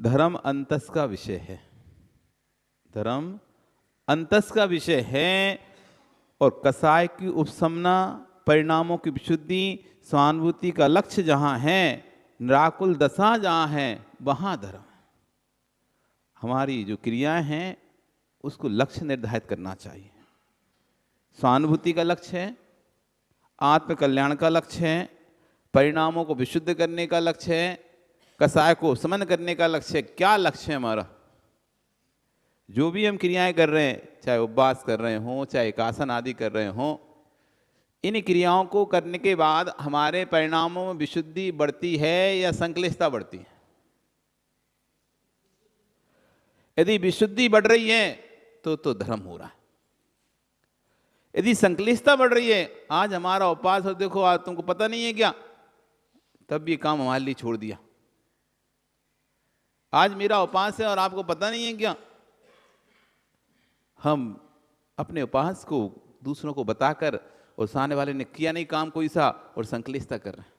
धर्म अंतस का विषय है, धर्म अंतस का विषय है। और कसाय की उपशमना, परिणामों की विशुद्धि, सहानुभूति का लक्ष्य जहां है, निराकुल दशा जहां है, वहां धर्म। हमारी जो क्रियाएं हैं उसको लक्ष्य निर्धारित करना चाहिए। सहानुभूति का लक्ष्य है, आत्म कल्याण का लक्ष्य है, परिणामों को विशुद्ध करने का लक्ष्य है, कसाय को समन करने का लक्ष्य है। क्या लक्ष्य है हमारा? जो भी हम क्रियाएं कर रहे हैं, चाहे उपवास कर रहे हों, चाहे एकासन आदि कर रहे हों, इन क्रियाओं को करने के बाद हमारे परिणामों में विशुद्धि बढ़ती है या संक्लिष्टता बढ़ती है? यदि विशुद्धि बढ़ रही है तो धर्म हो रहा है। यदि संक्लिष्टता बढ़ रही है, आज हमारा उपवास और देखो, आज तुमको पता नहीं है क्या, तब ये काम हमारे लिए छोड़ दिया। आज मेरा उपवास है और आपको पता नहीं है क्या, हम अपने उपवास को दूसरों को बताकर और सामने वाले ने किया नहीं काम कोई सा, और संक्लिष्टता कर रहे हैं।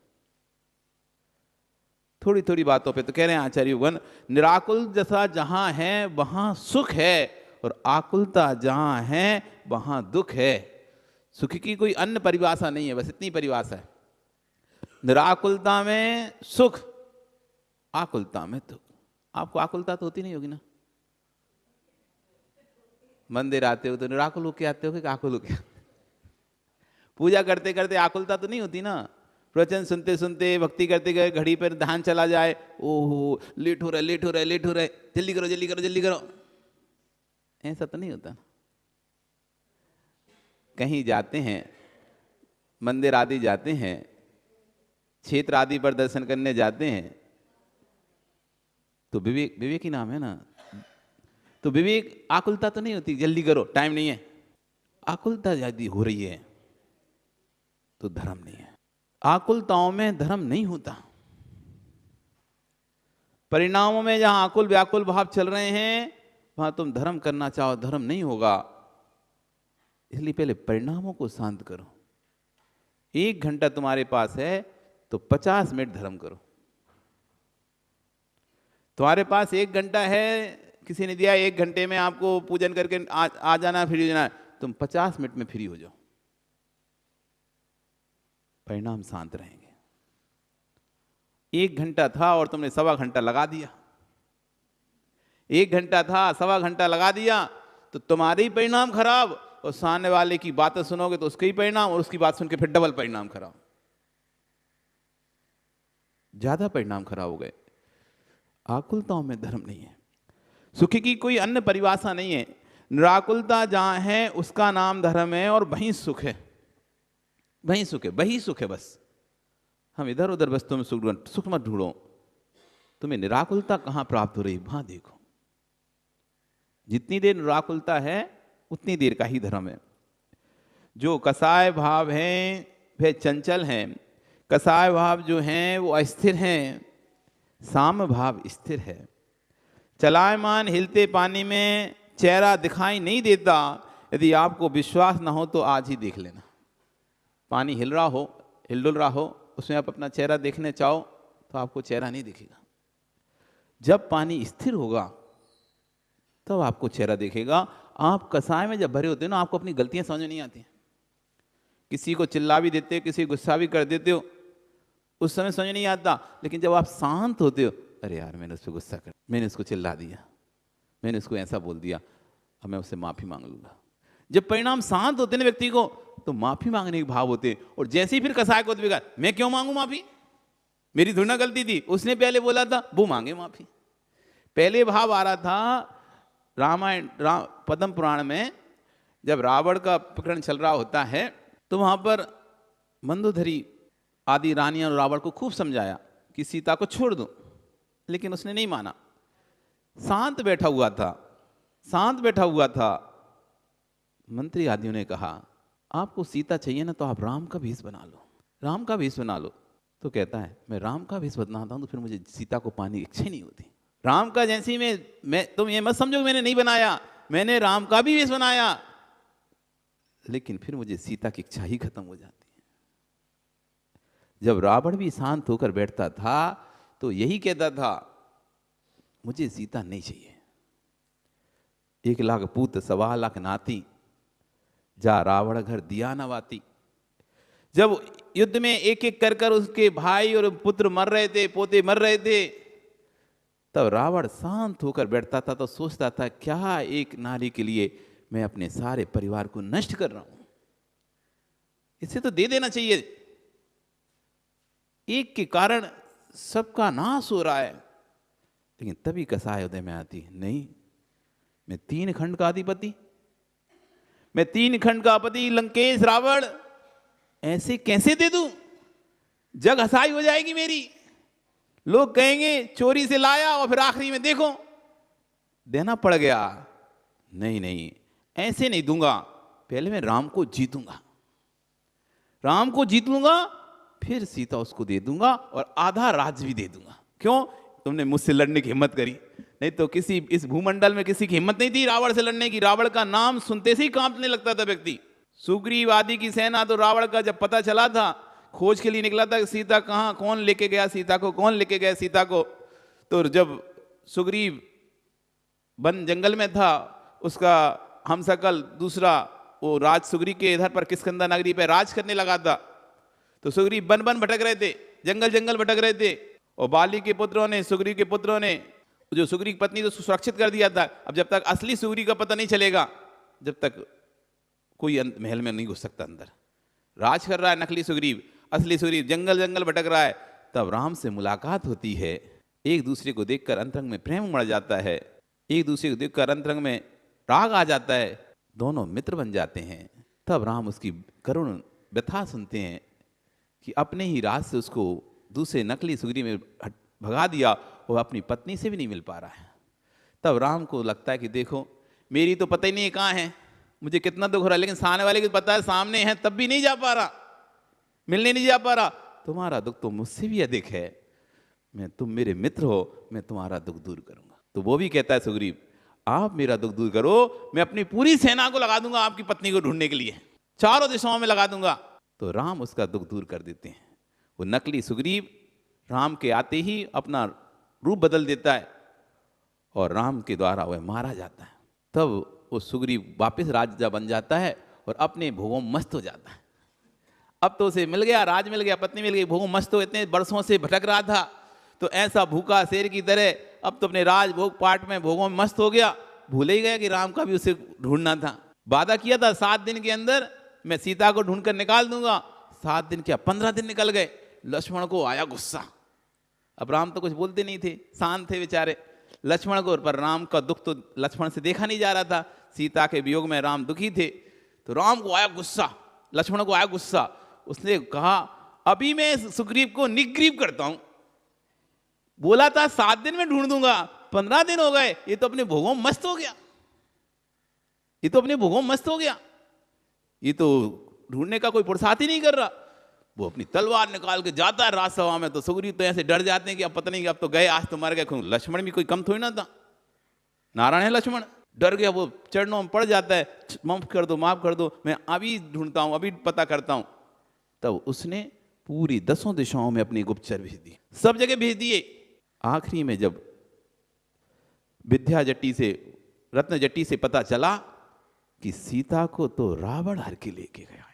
थोड़ी थोड़ी बातों पे तो कह रहे हैं आचार्यगण, निराकुल जैसा जहां है वहां सुख है, और आकुलता जहां है वहां दुख है। सुख की कोई अन्य परिभाषा नहीं है, बस इतनी परिभाषा है। निराकुलता में सुख, आकुलता में दुख। आपको आकुलता तो होती नहीं होगी ना? मंदिर आते हो तो निराकुल होके आते हो कि आकुल होके? पूजा करते करते आकुलता तो नहीं होती ना? प्रवचन सुनते सुनते, भक्ति करते गए, घड़ी पर ध्यान चला जाए, ओहो लेट हो रहा है, लेट हो रहा है, लेट हो रहा है, जल्दी करो जल्दी करो जल्दी करो, ऐसा तो नहीं होता। कहीं जाते हैं, मंदिर आदि जाते हैं, क्षेत्र आदि पर दर्शन करने जाते हैं, तो विवेक, विवेक ही नाम है ना, तो विवेक, आकुलता तो नहीं होती, जल्दी करो टाइम नहीं है। आकुलता यदि हो रही है तो धर्म नहीं है। आकुलताओं में धर्म नहीं होता। परिणामों में जहां आकुल व्याकुल भाव चल रहे हैं, वहां तुम धर्म करना चाहो, धर्म नहीं होगा। इसलिए पहले परिणामों को शांत करो। 1 घंटा तुम्हारे पास है तो 50 मिनट धर्म करो। तुम्हारे पास 1 घंटा है, किसी ने दिया 1 घंटे में आपको पूजन करके आ जाना, फ्री हो जाना, तुम 50 मिनट में फ्री हो जाओ, परिणाम शांत रहेंगे। 1 घंटा था और तुमने 1.25 घंटा लगा दिया, 1 घंटा था 1.25 घंटा लगा दिया, तो तुम्हारे ही परिणाम खराब, और सामने वाले की बातें सुनोगे तो उसके ही परिणाम, और उसकी बात सुन के फिर डबल परिणाम खराब, ज्यादा परिणाम खराब हो गए। आकुलताओं में धर्म नहीं है। सुख की कोई अन्य परिभाषा नहीं है। निराकुलता जहां है उसका नाम धर्म है, और वहीं सुख है, वहीं सुख है, वही सुख है। बस हम इधर उधर वस्तुओं में सुख मत ढूंढो। तुम्हें निराकुलता कहां प्राप्त हो रही, वहां देखो। जितनी देर निराकुलता है उतनी देर का ही धर्म है। जो कसाय भाव हैं वह चंचल हैं, कसाय भाव जो हैं वो अस्थिर हैं, साम भाव स्थिर है। चलायमान हिलते पानी में चेहरा दिखाई नहीं देता। यदि आपको विश्वास ना हो तो आज ही देख लेना। पानी हिल रहा हो, हिलडुल रहा हो, उसमें आप अपना चेहरा देखने चाहो तो आपको चेहरा नहीं दिखेगा। जब पानी स्थिर होगा तब तो आपको चेहरा दिखेगा। आप कसाय में जब भरे होते हो ना, आपको अपनी गलतियां समझ नहीं आती। किसी को चिल्ला भी देते हो, किसी को गुस्सा भी कर देते हो, उस समय समझ नहीं आता। लेकिन जब आप शांत होते हो, अरे यार मैंने उस पर गुस्सा कर, मैंने उसको चिल्ला दिया, मैंने उसको ऐसा बोल दिया, अब मैं उससे माफी मांग लूंगा। जब परिणाम शांत होते ना व्यक्ति को, तो माफी मांगने के भाव होते। और जैसे ही फिर कसाय को उद्विग्न, मैं क्यों मांगू माफी, मेरी थोड़ी ना गलती थी, उसने पहले बोला था, वो मांगे माफी। पहले भाव आ रहा था रामायण पद्म पुराण में, जब रावण का प्रकरण चल रहा होता है, तो वहां पर मंदोदरी आदि रानियां और रावण को खूब समझाया कि सीता को छोड़ दो, लेकिन उसने नहीं माना। शांत बैठा हुआ था, शांत बैठा हुआ था। मंत्री आदियों ने कहा, आपको सीता चाहिए ना, तो आप राम का भेष बना लो, राम का भेष बना लो। तो कहता है, मैं राम का भेष बनाता हूं तो फिर मुझे सीता को पाने की इच्छा नहीं होती। राम का जैसी मैं तुम ये मत समझो मैंने नहीं बनाया, मैंने राम का भी वेश बनाया, लेकिन फिर मुझे सीता की इच्छा ही खत्म हो जाती है। जब रावण भी शांत होकर बैठता था तो यही कहता था मुझे सीता नहीं चाहिए। 1,00,000 पूत 1,25,00,000 नाती, जा रावण घर दिया न वाती। जब युद्ध में एक एक कर कर उसके भाई और पुत्र मर रहे थे, पोते मर रहे थे, तब रावण शांत होकर बैठता था तो सोचता था, क्या एक नारी के लिए मैं अपने सारे परिवार को नष्ट कर रहा हूं, इसे तो दे देना चाहिए। एक के कारण सबका नाश हो रहा है। लेकिन तभी कसाय उदय में आती, नहीं, मैं 3 खंड का अधिपति, मैं 3 खंड का पति लंकेश रावण, ऐसे कैसे दे दूं? जग हसाई हो जाएगी मेरी, लोग कहेंगे चोरी से लाया और फिर आखिरी में देखो देना पड़ गया। नहीं नहीं, ऐसे नहीं दूंगा, पहले मैं राम को जीतूंगा, राम को जीत लूंगा, फिर सीता उसको दे दूंगा और आधा राज्य भी दे दूंगा। क्यों? तुमने मुझसे लड़ने की हिम्मत करी, नहीं तो किसी इस भूमंडल में किसी की हिम्मत नहीं थी रावण से लड़ने की। रावण का नाम सुनते से ही कांपने लगता था व्यक्ति। सुग्रीव आदि की सेना तो रावण का जब पता चला था, खोज के लिए निकला था कि सीता कहाँ, कौन लेके गया सीता को, कौन लेके गया सीता को। तो जब सुग्रीव वन जंगल में था, उसका हमसकल दूसरा वो राज सुग्रीव के इधर पर किष्किंधा नगरी पे राज करने लगा था। तो सुग्रीव वन वन भटक रहे थे, जंगल जंगल भटक रहे थे, और बाली के पुत्रों ने, सुग्रीव के पुत्रों ने जो सुग्रीव की पत्नी तो सुरक्षित कर दिया था। अब जब तक असली सुग्रीव का पता नहीं चलेगा, जब तक कोई महल में नहीं घुस सकता अंदर। राज कर रहा है नकली सुग्रीव, असली सुग्रीव जंगल जंगल भटक रहा है। तब राम से मुलाकात होती है, एक दूसरे को देखकर अंतरंग में प्रेम उमड़ जाता है, एक दूसरे को देखकर अंतरंग में राग आ जाता है, दोनों मित्र बन जाते हैं। तब राम उसकी करुण व्यथा सुनते हैं कि अपने ही राज से उसको दूसरे नकली सुग्रीव में भगा दिया, वो अपनी पत्नी से भी नहीं मिल पा रहा है। तब राम को लगता है कि देखो, मेरी तो पता ही नहीं कहाँ है, मुझे कितना दुख हो रहा है, लेकिन सामने वाले को पता है सामने है, तब भी नहीं जा पा रहा, मिलने नहीं जा पा रहा। तुम्हारा दुख तो मुझसे भी अधिक है, तुम मेरे मित्र हो, मैं तुम्हारा दुख दूर करूंगा। तो वो भी कहता है सुग्रीव, आप मेरा दुख दूर करो, मैं अपनी पूरी सेना को लगा दूंगा आपकी पत्नी को ढूंढने के लिए, चारों दिशाओं में लगा दूंगा। तो राम उसका दुख दूर कर देते हैं। वो नकली सुग्रीव राम के आते ही अपना रूप बदल देता है और राम के द्वारा वह मारा जाता है। तब वो सुग्रीव वापस राजा बन जाता है और अपने भोगों में मस्त हो जाता है। अब तो उसे मिल गया, राज मिल गया, पत्नी मिल गई, भोगों मस्त हो, इतने बरसों से भटक रहा था, तो ऐसा भूखा शेर की तरह अब तो अपने राज भोग पाठ में भोगों में मस्त हो गया, भूल ही गया कि राम का भी उसे ढूंढना था। वादा किया था 7 दिन के अंदर मैं सीता को ढूंढ कर निकाल दूंगा। 7 दिन क्या 15 दिन निकल गए। लक्ष्मण को आया गुस्सा। अब राम तो कुछ बोलते नहीं थे, शांत थे बेचारे। लक्ष्मण को, पर राम का दुख तो लक्ष्मण से देखा नहीं जा रहा था, सीता के वियोग में राम दुखी थे। तो राम को आया गुस्सा, लक्ष्मण को आया गुस्सा। उसने कहा अभी मैं सुग्रीव को निग्रीव करता हूं, बोला था 7 दिन में ढूंढ दूंगा, 15 दिन हो गए, ये तो अपने भोगों में मस्त हो गया, ये तो अपने भोगों में मस्त हो गया, ये तो ढूंढने का कोई पुरुषार्थ ही नहीं कर रहा। वो अपनी तलवार निकाल के जाता है राजसभा में, तो सुग्रीव तो ऐसे डर जाते हैं कि अब पता नहीं कि अब तो गए, आज तो मर गए। लक्ष्मण भी कोई कम थोड़ी ना था, नारायण है लक्ष्मण, डर गया, वो चरणों में पड़ जाता है, माफ कर दो, माफ कर दो, मैं अभी ढूंढता हूं, अभी पता करता हूं। तब उसने पूरी 10 दिशाओं में अपनी गुप्तचर भेज दी, सब जगह भेज दिए। आखिरी में जब विद्या जट्टी से, रत्न जट्टी से पता चला कि सीता को तो रावण हर के लेके गया है,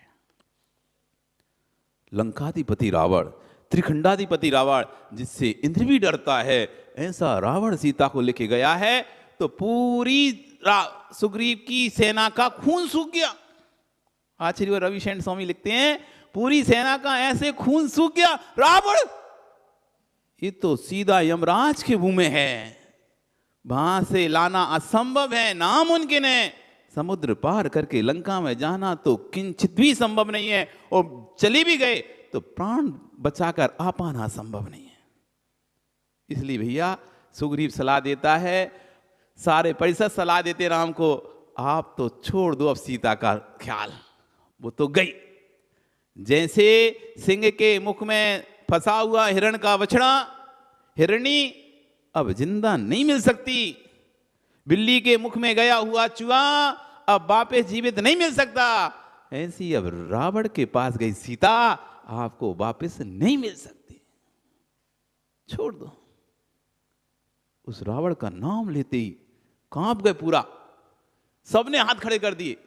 लंकाधिपति रावण, त्रिखंडाधिपति रावण, जिससे इंद्र भी डरता है, ऐसा रावण सीता को लेके गया है, तो पूरी सुग्रीव की सेना का खून सूख गया। आचार्य रविशेन स्वामी लिखते हैं, पूरी सेना का ऐसे खून सूख गया, रावण ये तो सीधा यमराज के मुंह में है, वहां से लाना असंभव है, नामुमकिन है, समुद्र पार करके लंका में जाना तो किंचित भी संभव नहीं है, और चले भी गए तो प्राण बचाकर आ पाना संभव नहीं है। इसलिए भैया सुग्रीव सलाह देता है, सारे परिषद सलाह देते राम को, आप तो छोड़ दो अब सीता का ख्याल, वो तो गई। जैसे सिंह के मुख में फंसा हुआ हिरण का बछड़ा, हिरणी अब जिंदा नहीं मिल सकती, बिल्ली के मुख में गया हुआ चूहा अब वापस जीवित नहीं मिल सकता, ऐसी अब रावण के पास गई सीता आपको वापस नहीं मिल सकती, छोड़ दो। उस रावण का नाम लेते ही कांप गए पूरा, सबने हाथ खड़े कर दिए।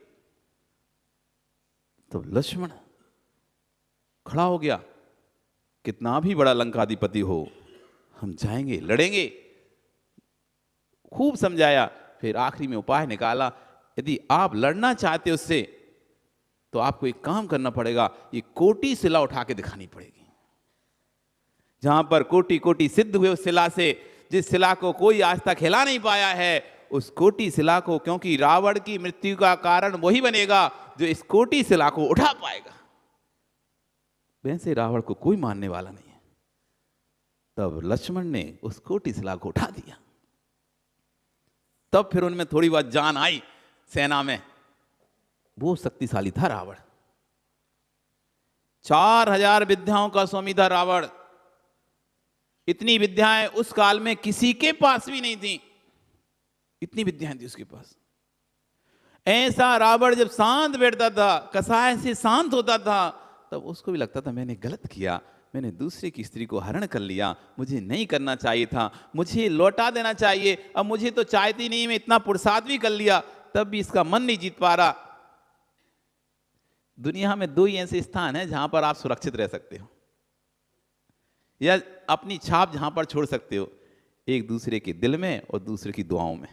तो लक्ष्मण खड़ा हो गया, कितना भी बड़ा लंकाधिपति हो, हम जाएंगे, लड़ेंगे। खूब समझाया, फिर आखिरी में उपाय निकाला, यदि आप लड़ना चाहते उससे तो आपको एक काम करना पड़ेगा, ये कोटी शिला उठा के दिखानी पड़ेगी। जहां पर कोटि कोटि सिद्ध हुए उस शिला से, जिस शिला को कोई आज तक हिला नहीं पाया है, उस कोटि शिला को, क्योंकि रावण की मृत्यु का कारण वही बनेगा जो इस कोटि शिला को उठा पाएगा। वैसे रावण को कोई मानने वाला नहीं है। तब लक्ष्मण ने उस कोटि शिला को उठा दिया। तब फिर उनमें थोड़ी बहुत जान आई सेना में। वो शक्तिशाली था रावण, 4000 विद्याओं का स्वामी था रावण। इतनी विद्याएं उस काल में किसी के पास भी नहीं थी, इतनी विद्याएं थी उसके पास। ऐसा रावण जब शांत बैठता था, कसाय से शांत होता था, तब उसको भी लगता था मैंने गलत किया, मैंने दूसरे की स्त्री को हरण कर लिया, मुझे नहीं करना चाहिए था, मुझे लौटा देना चाहिए, अब मुझे तो चाहती नहीं, मैं इतना पुरुषार्थ भी कर लिया, तब भी इसका मन नहीं जीत पा रहा। दुनिया में 2 ही ऐसे स्थान हैं जहां पर आप सुरक्षित रह सकते हो या अपनी छाप जहां पर छोड़ सकते हो, एक दूसरे के दिल में और दूसरे की दुआओं में।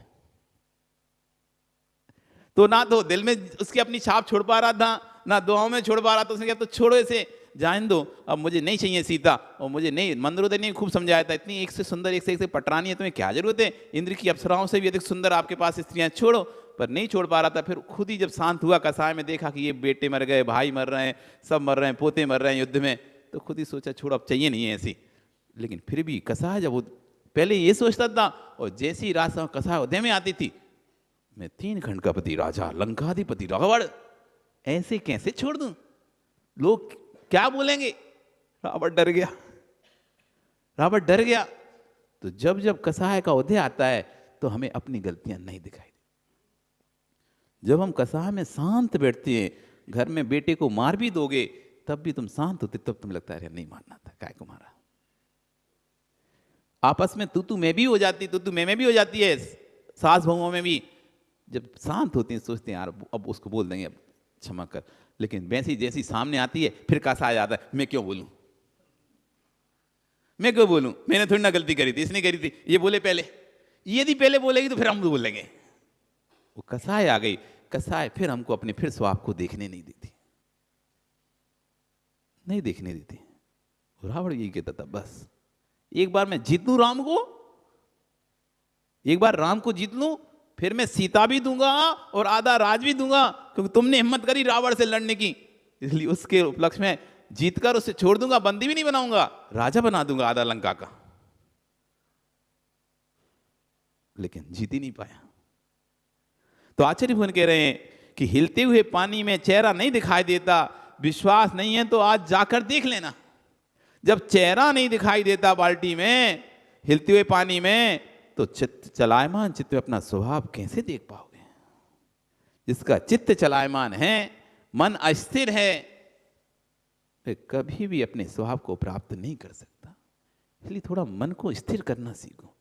तो ना तो दिल में उसकी अपनी छाप छोड़ पा रहा था, ना दुआओं में छोड़ पा रहा था। उसने कहा तो छोड़ो इसे, जान दो, अब मुझे नहीं चाहिए सीता, और मुझे नहीं। मंदरोदय ने खूब समझाया था, इतनी एक से सुंदर, एक से पटरानी है, तुम्हें क्या जरूरत है, इंद्र की अप्सराओं से भी अधिक सुंदर आपके पास स्त्रियां, छोड़ो। पर नहीं छोड़ पा रहा था। फिर खुद ही जब शांत हुआ, कसाय में देखा कि ये बेटे मर गए, भाई मर रहे हैं, सब मर रहे हैं, पोते मर रहे हैं युद्ध में, तो खुद ही सोचा छोड़ो, अब चाहिए नहीं है ऐसी। लेकिन फिर भी कसाय जब वो पहले ये सोचता था, और जैसी रात कसाय उदय में आती थी, मैं 3 खंड का पति राजा, लंकाधिपति रावण, ऐसे कैसे छोड़ दूं, लोग क्या बोलेंगे। रावण डर गया, रावण डर गया। तो जब जब कसाय का उदय आता है तो हमें अपनी गलतियां नहीं दिखाई दी। जब हम कसाय में शांत बैठते हैं, घर में बेटे को मार भी दोगे तब भी तुम शांत होते, तब तुम्हें लगता है नहीं मारना था, काय को मारा। आपस में तू मैं भी हो जाती, तू मैं भी हो जाती है, सास बहुओं में भी। जब शांत होती हैं सोचते हैं यार अब उसको बोल देंगे, अब क्षमा कर। लेकिन वैसी जैसी सामने आती है फिर कसाय आता है, मैं क्यों बोलूं, मैं क्यों बोलूं, मैंने थोड़ी ना गलती करी थी, इसने करी थी, ये बोले पहले, यदि पहले बोलेगी तो फिर हम बोलेंगे। वो कसाय आ गई, कसाय फिर हमको अपने फिर स्वभाव को देखने नहीं देती, नहीं देखने देती। रावण यही कहता था, बस एक बार मैं जीत लूं राम को, एक बार राम को जीत लूं, फिर मैं सीता भी दूंगा और आधा राज भी दूंगा, क्योंकि तुमने हिम्मत करी रावण से लड़ने की, इसलिए उसके उपलक्ष्य में जीतकर उसे छोड़ दूंगा, बंदी भी नहीं बनाऊंगा, राजा बना दूंगा आधा लंका का। लेकिन जीत ही नहीं पाया। तो आचार्य भगवान कह रहे हैं कि हिलते हुए पानी में चेहरा नहीं दिखाई देता, विश्वास नहीं है तो आज जाकर देख लेना। जब चेहरा नहीं दिखाई देता बाल्टी में, हिलते हुए पानी में, तो चित्त चलायमान चित्त में अपना स्वभाव कैसे देख पाओगे। जिसका चित्त चलायमान है, मन अस्थिर है, फिर कभी भी अपने स्वभाव को प्राप्त नहीं कर सकता। इसलिए थोड़ा मन को स्थिर करना सीखो।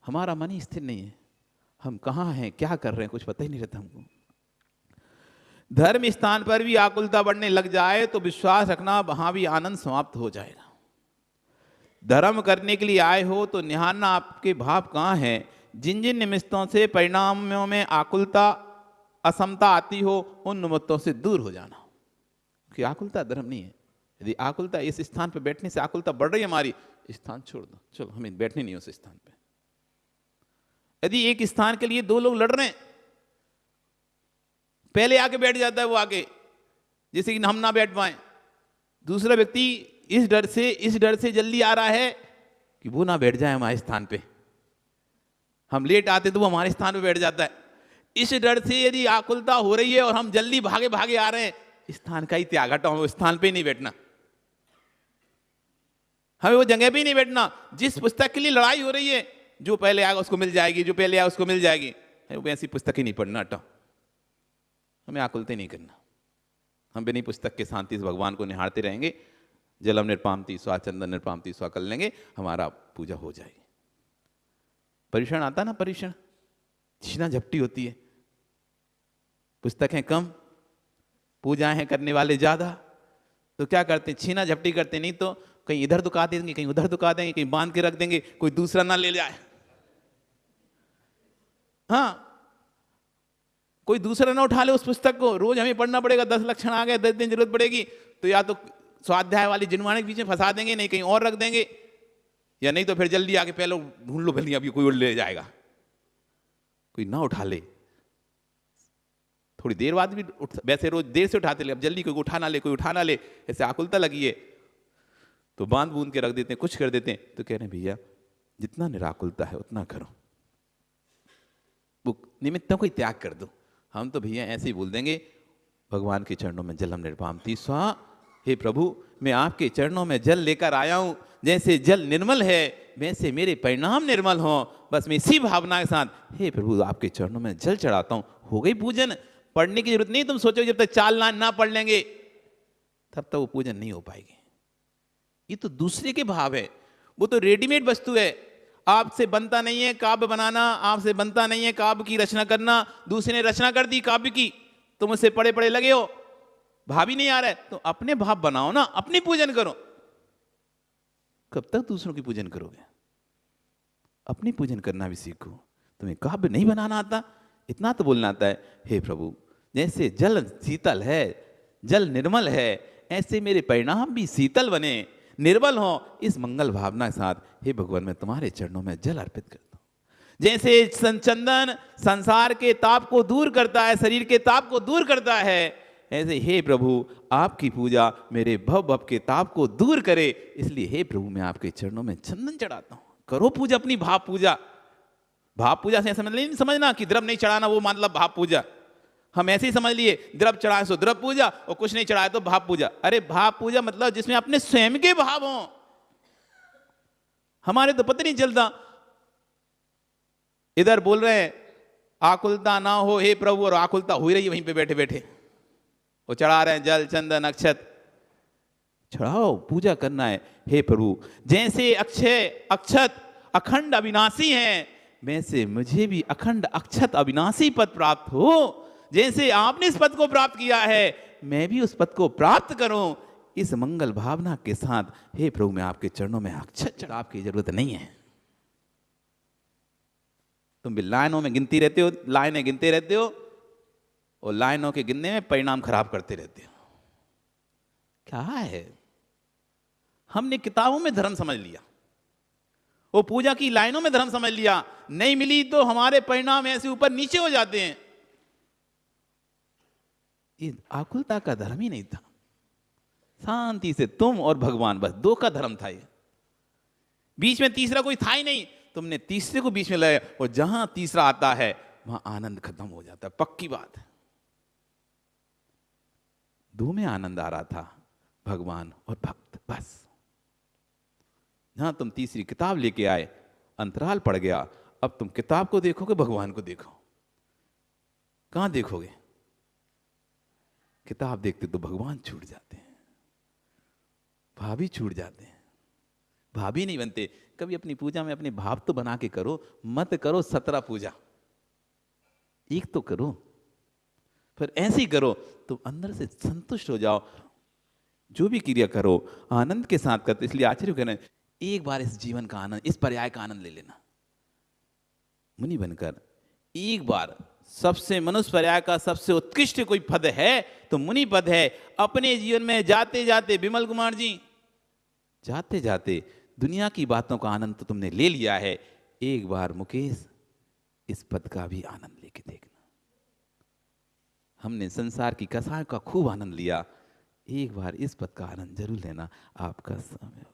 हमारा मन ही स्थिर नहीं है, हम कहाँ हैं, क्या कर रहे हैं, कुछ पता ही नहीं रहता हमको। धर्म स्थान पर भी आकुलता बढ़ने लग जाए तो विश्वास रखना वहां भी आनंद समाप्त हो जाएगा। धर्म करने के लिए आए हो तो निहारना आपके भाव कहाँ हैं। जिन जिन निमित्तों से परिणामों में आकुलता असमता आती हो, उन निमित्तों से दूर हो जाना, कि आकुलता धर्म नहीं है। यदि आकुलता, इस स्थान पर बैठने से आकुलता बढ़ रही है हमारी, स्थान छोड़ दो, चलो हमें बैठने नहीं उस स्थान पे। यदि एक स्थान के लिए 2 लोग लड़ रहे हैं, पहले आके बैठ जाता है वो आगे, जैसे कि हम ना बैठ पाए, दूसरा व्यक्ति इस डर से जल्दी आ रहा है कि वो ना बैठ जाए हमारे स्थान पे। हम लेट आते तो वो हमारे स्थान पे बैठ जाता है। इस डर से यदि आकुलता हो रही है और हम जल्दी भागे भागे आ रहे हैं, स्थान का ही त्याग हटाओ, वो स्थान पे नहीं बैठना, हमें वो जगह पे ही नहीं बैठना। जिस पुस्तक के लिए लड़ाई हो रही है, जो पहले आएगा उसको मिल जाएगी, जो पहले आएगा उसको मिल जाएगी, वैसी पुस्तक ही नहीं पढ़ना, हटाओ। हमें आकुलते नहीं करना। हम बिना पुस्तक के शांति से भगवान को निहारते रहेंगे। जलम निर्पामति स्वा, चंदन निर्पामति स्वा कर लेंगे, हमारा पूजा हो जाएगी। परीक्षण आता ना, परीक्षण, छीना झपटी होती है, पुस्तकें कम, पूजाएं करने वाले ज्यादा, तो क्या करते हैं, छीना झपटी करते, नहीं तो कहीं इधर दुका देंगे, कहीं उधर दुका देंगे, कहीं बांध के रख देंगे, कोई दूसरा ना ले जाए। हाँ, कोई दूसरा ना उठा ले उस पुस्तक को, रोज हमें पढ़ना पड़ेगा, 10 लक्षण आ गए, 10 दिन जरूरत पड़ेगी, तो या तो स्वाध्याय वाली जिनवाने के बीच में फंसा देंगे, नहीं कहीं और रख देंगे, या नहीं तो फिर जल्दी आके पहले ढूंढ लो, भले अभी कोई और ले जाएगा, कोई ना उठा ले। थोड़ी देर बाद भी वैसे रोज देर से उठाते ले, अब जल्दी कोई उठा ना ले, कोई उठा ना ले, ऐसे आकुलता लगी है तो बांध बूंद के रख देते हैं, कुछ कर देते हैं। तो कह रहे हैं भैया जितना निराकुलता है उतना करो, वो निमित्तों को त्याग कर दो। हम तो भैया ऐसे ही बोल देंगे, भगवान के चरणों में जलम निर्वापति स्वाहा, हे प्रभु मैं आपके चरणों में जल लेकर आया हूं, जैसे जल निर्मल है वैसे मेरे परिणाम निर्मल हो। बस मैं इसी भावना के साथ हे प्रभु आपके चरणों में जल चढ़ाता हूं। हो गई पूजन, पढ़ने की जरूरत नहीं। तुम सोचो जब तक 4 लाइन ना पढ़ लेंगे तब तक वो पूजन नहीं हो पाएगी। ये तो दूसरे के भाव है, वो तो रेडीमेड वस्तु है। आपसे बनता नहीं है काव्य बनाना, आपसे बनता नहीं है काव्य की रचना करना, दूसरे ने रचना कर दी काव्य की, तुम उससे पढ़े पढ़े लगे हो, भाव ही नहीं आ रहा है, तो अपने भाव बनाओ ना, अपनी पूजन करो। कब तक दूसरों की पूजन करोगे? अपनी पूजन करना भी सीखो। तुम्हें काव्य नहीं बनाना आता, इतना तो बोलना आता है, हे प्रभु जैसे जल शीतल है, जल निर्मल है, ऐसे मेरे परिणाम भी शीतल बने, निर्मल हो। इस मंगल भावना के साथ हे भगवान मैं तुम्हारे चरणों में जल अर्पित करता हूं। जैसे चंदन संसार के ताप को दूर करता है, शरीर के ताप को दूर करता है, ऐसे हे प्रभु आपकी पूजा मेरे भव भव के ताप को दूर करे, इसलिए हे प्रभु मैं आपके चरणों में चंदन चढ़ाता हूं। करो पूजा अपनी, भाव पूजा। भाव पूजा से नहीं समझना कि द्रव्य नहीं चढ़ाना वो मतलब भाव पूजा। हम ऐसे ही समझ लिए द्रव्य चढ़ाए सो द्रव्य पूजा, और कुछ नहीं चढ़ाए तो भाव पूजा। अरे भाव पूजा मतलब जिसमें अपने स्वयं के भाव हों। हमारे तो पता नहीं चलता, इधर बोल रहे हैं आकुलता ना हो हे प्रभु, और आकुलता हो ही रही है वहीं पे बैठे बैठे। वो चढ़ा रहे हैं जल चंदन अक्षत, चढ़ाओ, पूजा करना है। हे प्रभु जैसे अक्षय अक्षत अखंड अविनाशी हैं, वैसे मुझे भी अखंड अक्षत अविनाशी पद प्राप्त हो। जैसे आपने इस पद को प्राप्त किया है, मैं भी उस पद को प्राप्त करूं। इस मंगल भावना के साथ हे प्रभु मैं आपके चरणों में अक्षत चढ़ा, आपकी जरूरत नहीं है। तुम भी लाइनों में गिनती रहते हो, लाइनें गिनते रहते हो, और लाइनों के गिनने में परिणाम खराब करते रहते हो। क्या है, हमने किताबों में धर्म समझ लिया, वो पूजा की लाइनों में धर्म समझ लिया, नहीं मिली तो हमारे परिणाम ऐसे ऊपर नीचे हो जाते हैं। ये आकुलता का धर्म ही नहीं था। शांति से तुम और भगवान, बस 2 का धर्म था ये। बीच में तीसरा कोई था ही नहीं। तुमने तीसरे को बीच में लाया, और जहां तीसरा आता है वहां आनंद खत्म हो जाता है, पक्की बात है। 2 में आनंद आ रहा था, भगवान और भक्त, बस। जहां तुम तीसरी किताब लेके आए, अंतराल पड़ गया। अब तुम किताब को देखोगे, भगवान को देखो। कहां देखोगे? किताब देखते तो भगवान छूट जाते हैं, भाव ही छूट जाते हैं, भाव ही नहीं बनते। कभी अपनी पूजा में अपने भाव तो बना के करो, मत करो 17 पूजा, एक तो करो। फिर ऐसे ही करो तो अंदर से संतुष्ट हो जाओ। जो भी क्रिया करो आनंद के साथ करते। इसलिए आचार्य कह रहे हैं एक बार इस जीवन का आनंद, इस पर्याय का आनंद ले लेना। मुनि बनकर एक बार, सबसे मनुष्य पर्याय का सबसे उत्कृष्ट कोई पद है तो मुनि पद है। अपने जीवन में जाते जाते, विमल कुमार जी, जाते जाते दुनिया की बातों का आनंद तो तुमने ले लिया है, एक बार मुकेश इस पद का भी आनंद लेके देखना। हमने संसार की कसायों का खूब आनंद लिया, एक बार इस पद का आनंद जरूर लेना। आपका समय